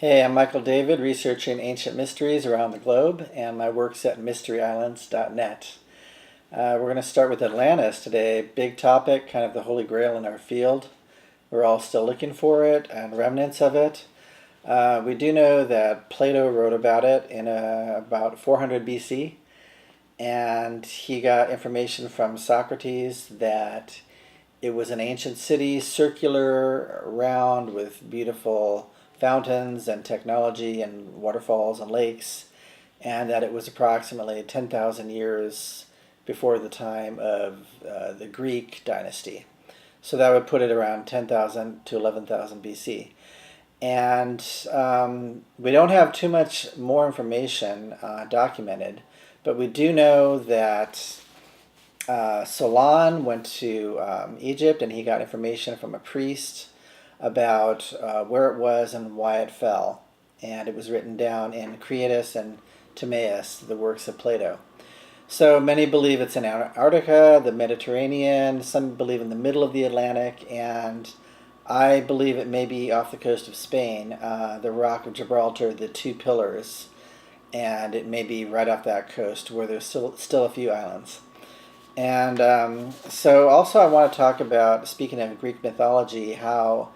Hey, I'm Michael David, researching ancient mysteries around the globe, and my work's at mysteryislands.net. We're going to start with Atlantis today. Big topic, kind of the holy grail in our field. We're all still looking for it and remnants of it. We do know that Plato wrote about it in about 400 BC, and he got information from Socrates that it was an ancient city, circular, round, with beautiful fountains and technology and waterfalls and lakes, and that it was approximately 10,000 years before the time of the Greek dynasty. So that would put it around 10,000 to 11,000 BC. And we don't have too much more information documented, but we do know that Solon went to Egypt, and he got information from a priest about where it was and why it fell. And it was written down in Critias and Timaeus, the works of Plato. So many believe it's in Antarctica, the Mediterranean, some believe in the middle of the Atlantic, and I believe it may be off the coast of Spain, the Rock of Gibraltar, the two pillars, and it may be right off that coast where there's still a few islands. And so also I want to talk about, speaking of Greek mythology, how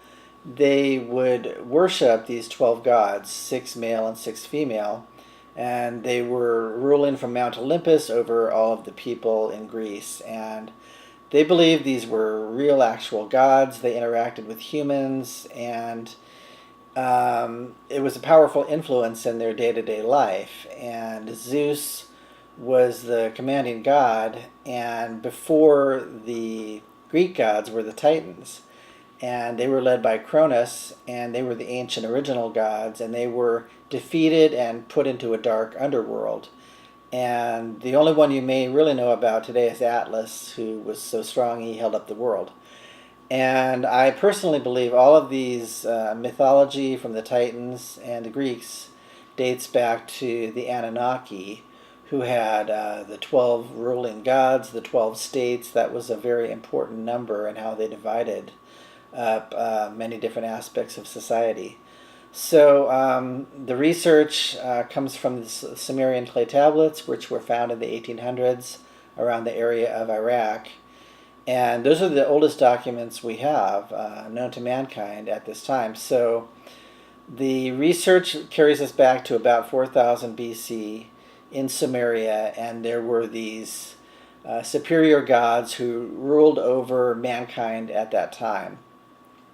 they would worship these 12 gods, 6 male and 6 female, and they were ruling from Mount Olympus over all of the people in Greece. And they believed these were real, actual gods. They interacted with humans, and it was a powerful influence in their day-to-day life. And Zeus was the commanding god, and before the Greek gods were the Titans, and they were led by Cronus, and they were the ancient original gods, and they were defeated and put into a dark underworld. And the only one you may really know about today is Atlas, who was so strong he held up the world. And I personally believe all of these mythology from the Titans and the Greeks dates back to the Anunnaki, who had the 12 ruling gods, the 12 states. That was a very important number in how they divided up many different aspects of society. So the research comes from the Sumerian clay tablets, which were found in the 1800s around the area of Iraq. And those are the oldest documents we have known to mankind at this time. So the research carries us back to about 4000 BC in Sumeria, and there were these superior gods who ruled over mankind at that time.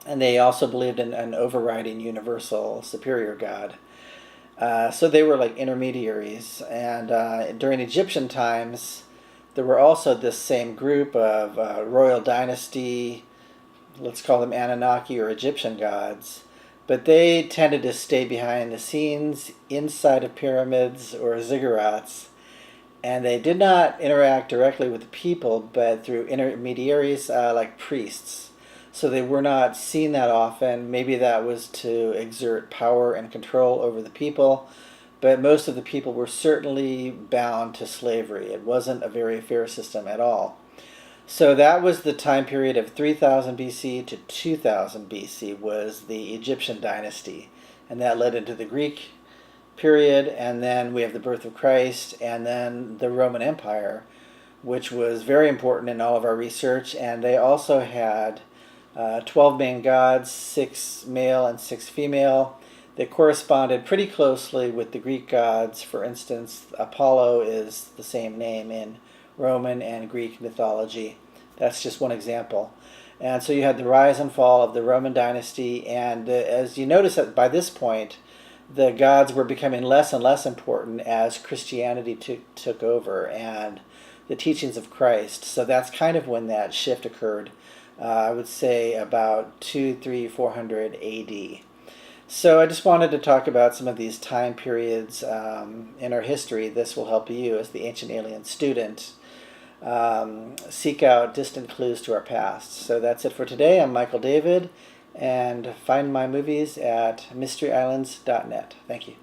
And they also believed in an overriding universal superior god. So they were like intermediaries. And during Egyptian times, there were also this same group of royal dynasty, let's call them Anunnaki or Egyptian gods, but they tended to stay behind the scenes inside of pyramids or ziggurats, and they did not interact directly with the people, but through intermediaries like priests. So they were not seen that often. Maybe that was to exert power and control over the people, but most of the people were certainly bound to slavery. It wasn't a very fair system at all. So that was the time period of 3000 BC to 2000 BC was the Egyptian dynasty. And that led into the Greek period, and then we have the birth of Christ, and then the Roman Empire, which was very important in all of our research. And they also had 12 main gods, 6 male and 6 female. They corresponded pretty closely with the Greek gods. For instance, Apollo is the same name in Roman and Greek mythology. That's just one example. And so you had the rise and fall of the Roman dynasty, and as you notice that by this point, the gods were becoming less and less important as Christianity took over and the teachings of Christ. So that's kind of when that shift occurred. I would say about 400 AD. So I just wanted to talk about some of these time periods in our history. This will help you as the Ancient Alien student seek out distant clues to our past. So that's it for today. I'm Michael David, and find my movies at mysteryislands.net. Thank you.